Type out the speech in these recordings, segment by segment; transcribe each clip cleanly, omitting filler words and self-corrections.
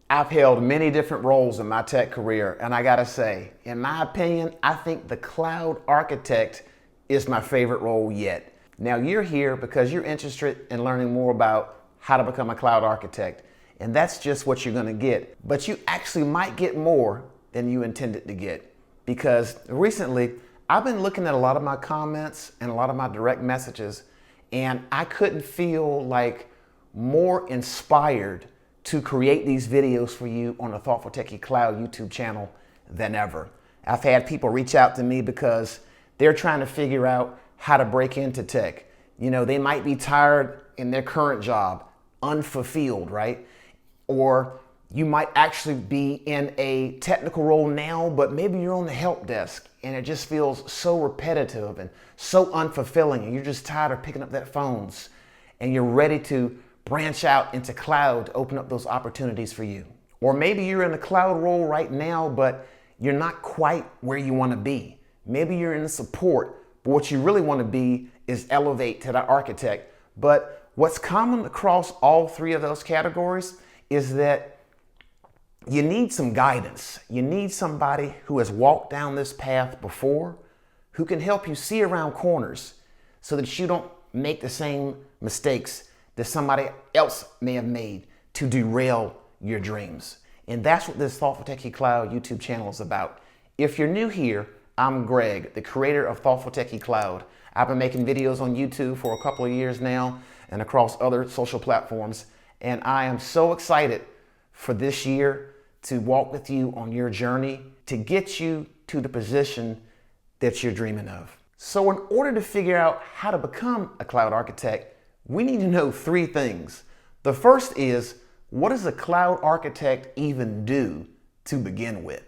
I've held many different roles in my tech career, and I gotta say, in my opinion, I think the cloud architect is my favorite role yet. Now, you're here because you're interested in learning more about how to become a cloud architect, and that's just what you're gonna get. But you actually might get more than you intended to get, because recently I've been looking at a lot of my comments and a lot of my direct messages, and I couldn't feel like more inspired to create these videos for you on the Thoughtful Techie Cloud YouTube channel than ever. I've had people reach out to me because they're trying to figure out how to break into tech. You know, they might be tired in their current job, unfulfilled, right? Or you might actually be in a technical role now, but maybe you're on the help desk and it just feels so repetitive and so unfulfilling, and you're just tired of picking up that phones, and you're ready to branch out into cloud to open up those opportunities for you. Or maybe you're in a cloud role right now, but you're not quite where you want to be. Maybe you're in support, but what you really want to be is elevate to the architect. But what's common across all three of those categories is that you need some guidance. You need somebody who has walked down this path before, who can help you see around corners so that you don't make the same mistakes that somebody else may have made to derail your dreams. And that's what this Thoughtful Techie Cloud YouTube channel is about. If you're new here, I'm Greg, the creator of Thoughtful Techie Cloud. I've been making videos on YouTube for a couple of years now and across other social platforms. And I am so excited for this year to walk with you on your journey to get you to the position that you're dreaming of. So in order to figure out how to become a cloud architect, we need to know three things. The first is, what does a cloud architect even do to begin with?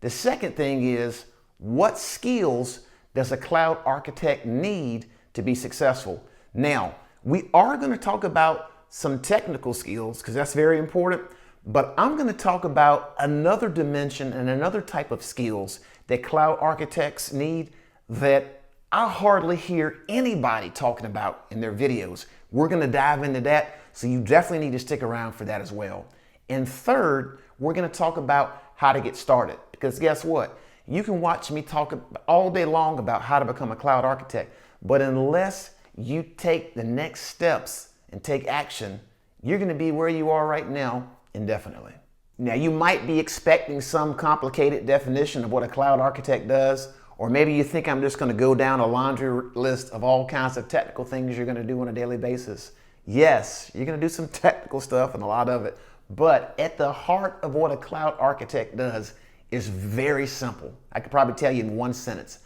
The second thing is, what skills does a cloud architect need to be successful? Now, we are going to talk about some technical skills because that's very important, but I'm going to talk about another dimension and another type of skills that cloud architects need that I hardly hear anybody talking about in their videos. We're going to dive into that, so you definitely need to stick around for that as well. And third, we're going to talk about how to get started, because guess what? You can watch me talk all day long about how to become a cloud architect, but unless you take the next steps and take action, you're going to be where you are right now indefinitely. Now, you might be expecting some complicated definition of what a cloud architect does, or maybe you think I'm just going to go down a laundry list of all kinds of technical things you're going to do on a daily basis. Yes, you're going to do some technical stuff and a lot of it, but at the heart of what a cloud architect does is very simple. I could probably tell you in one sentence.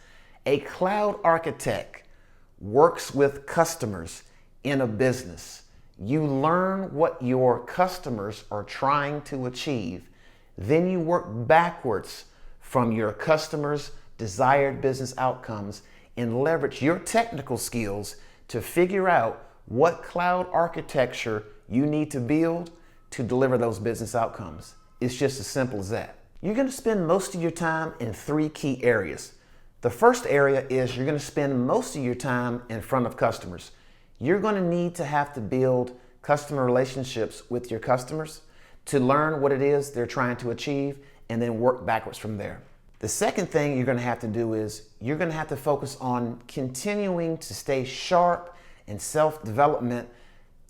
A cloud architect works with customers in a business. You learn what your customers are trying to achieve. Then you work backwards from your customers' desired business outcomes and leverage your technical skills to figure out what cloud architecture you need to build to deliver those business outcomes. It's just as simple as that. You're going to spend most of your time in three key areas. The first area is you're going to spend most of your time in front of customers. You're going to need to have to build customer relationships with your customers to learn what it is they're trying to achieve and then work backwards from there. The second thing you're going to have to do is you're going to have to focus on continuing to stay sharp and self-development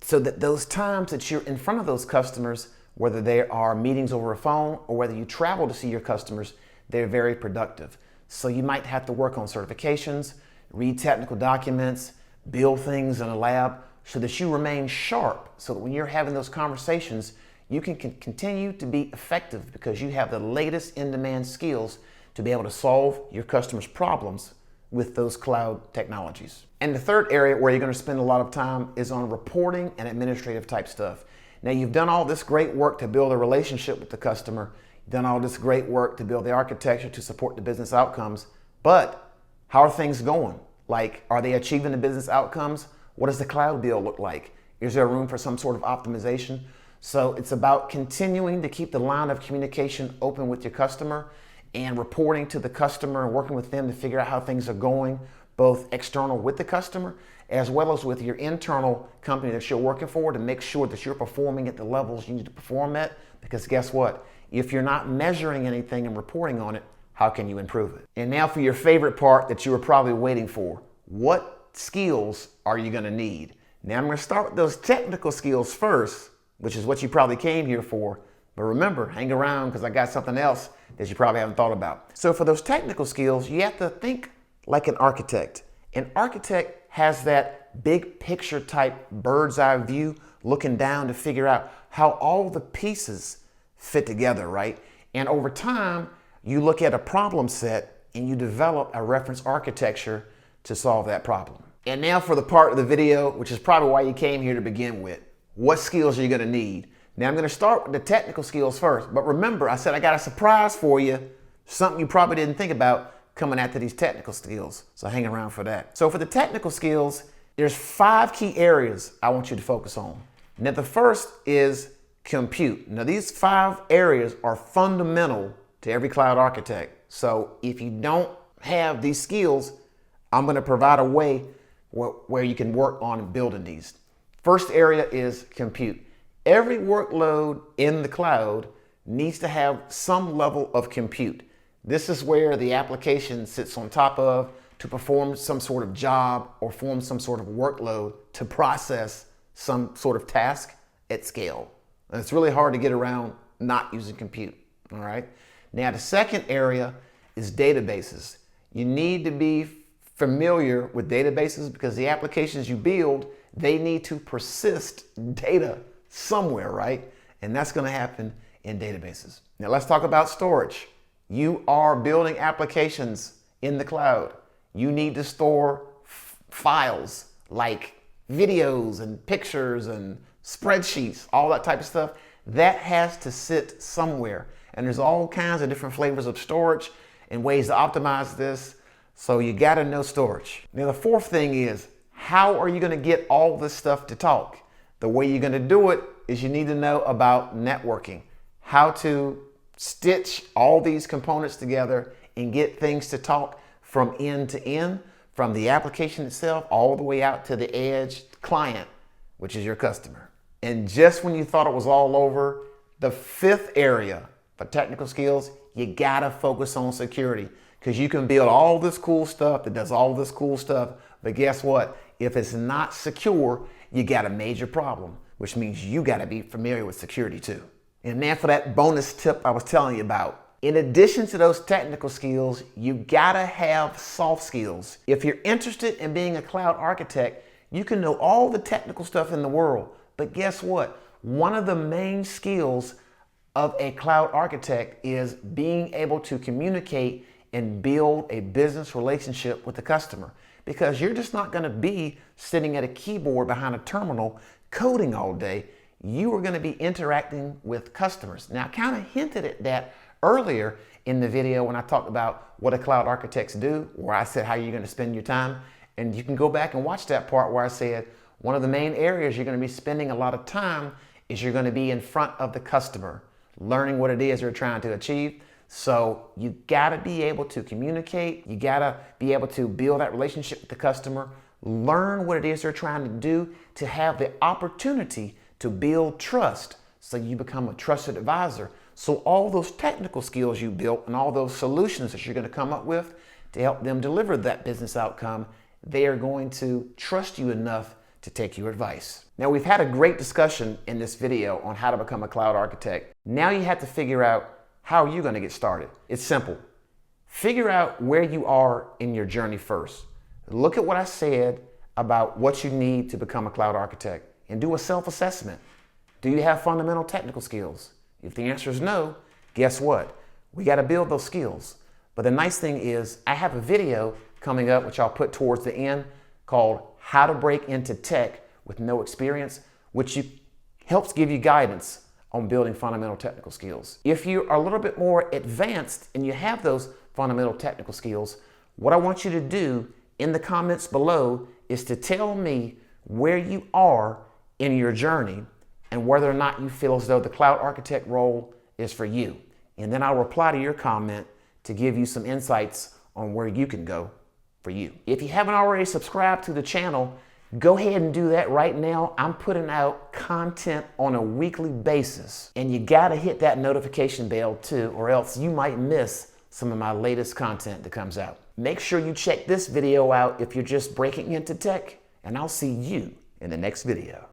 so that those times that you're in front of those customers, whether they are meetings over a phone or whether you travel to see your customers, they're very productive. So you might have to work on certifications, read technical documents, build things in a lab so that you remain sharp, so that when you're having those conversations, you can continue to be effective because you have the latest in-demand skills to be able to solve your customers' problems with those cloud technologies. And the third area where you're going to spend a lot of time is on reporting and administrative type stuff. Now, you've done all this great work to build a relationship with the customer, you've done all this great work to build the architecture to support the business outcomes, but how are things going? Like, are they achieving the business outcomes? What does the cloud bill look like? Is there room for some sort of optimization? So it's about continuing to keep the line of communication open with your customer and reporting to the customer and working with them to figure out how things are going, both external with the customer as well as with your internal company that you're working for, to make sure that you're performing at the levels you need to perform at. Because guess what? If you're not measuring anything and reporting on it, how can you improve it? And now for your favorite part that you were probably waiting for. What skills are you going to need? Now I'm going to start with those technical skills first, which is what you probably came here for. But remember, hang around because I got something else that you probably haven't thought about. So for those technical skills, you have to think like an architect. An architect has that big picture type bird's eye view, looking down to figure out how all the pieces fit together, right? And over time, you look at a problem set and you develop a reference architecture to solve that problem. And now for the part of the video, which is probably why you came here to begin with. What skills are you going to need? Now I'm going to start with the technical skills first. But remember, I said I got a surprise for you. Something you probably didn't think about coming after these technical skills. So hang around for that. So for the technical skills, there's 5 key areas I want you to focus on. Now the first is compute. Now these 5 areas are fundamental to every cloud architect. So if you don't have these skills, I'm going to provide a way where you can work on building these. First area is compute. Every workload in the cloud needs to have some level of compute. This is where the application sits on top of to perform some sort of job or form some sort of workload to process some sort of task at scale. And it's really hard to get around not using compute, all right? Now, the second area is databases. You need to be familiar with databases because the applications you build, they need to persist data somewhere, right? And that's going to happen in databases. Now, let's talk about storage. You are building applications in the cloud. You need to store files like videos and pictures and spreadsheets, all that type of stuff. That has to sit somewhere. And there's all kinds of different flavors of storage and ways to optimize this. So you got to know storage. Now, the fourth thing is, how are you going to get all this stuff to talk? The way you're going to do it is you need to know about networking, how to stitch all these components together and get things to talk from end to end, from the application itself all the way out to the edge client, which is your customer. And just when you thought it was all over, the 5th area for technical skills, you gotta focus on security, because you can build all this cool stuff that does all this cool stuff, but guess what? If it's not secure, you got a major problem, which means you gotta be familiar with security too. And now for that bonus tip I was telling you about. In addition to those technical skills, you gotta have soft skills. If you're interested in being a cloud architect, you can know all the technical stuff in the world, but guess what? One of the main skills of a cloud architect is being able to communicate and build a business relationship with the customer, because you're just not going to be sitting at a keyboard behind a terminal coding all day. You are going to be interacting with customers. Now, I kind of hinted at that earlier in the video when I talked about what a cloud architects do, where I said how you're going to spend your time. And you can go back and watch that part where I said one of the main areas you're going to be spending a lot of time is you're going to be in front of the customer, learning what it is you're trying to achieve. So you got to be able to communicate. You got to be able to build that relationship with the customer, learn what it is they're trying to do, to have the opportunity to build trust so you become a trusted advisor. So all those technical skills you built and all those solutions that you're going to come up with to help them deliver that business outcome, they are going to trust you enough to take your advice. Now, we've had a great discussion in this video on how to become a cloud architect. Now you have to figure out how you're going to get started. It's simple. Figure out where you are in your journey first. Look at what I said about what you need to become a cloud architect and do a self-assessment. Do you have fundamental technical skills? If the answer is no, guess what? We got to build those skills. But the nice thing is I have a video coming up, which I'll put towards the end, called How to Break into Tech with No Experience, which helps give you guidance on building fundamental technical skills. If you are a little bit more advanced and you have those fundamental technical skills, what I want you to do in the comments below is to tell me where you are in your journey and whether or not you feel as though the cloud architect role is for you. And then I'll reply to your comment to give you some insights on where you can go for you. If you haven't already subscribed to the channel, Go ahead and do that right now. I'm putting out content on a weekly basis, and you gotta hit that notification bell too, or else you might miss some of my latest content that comes out. Make sure you check this video out if you're just breaking into tech, and I'll see you in the next video.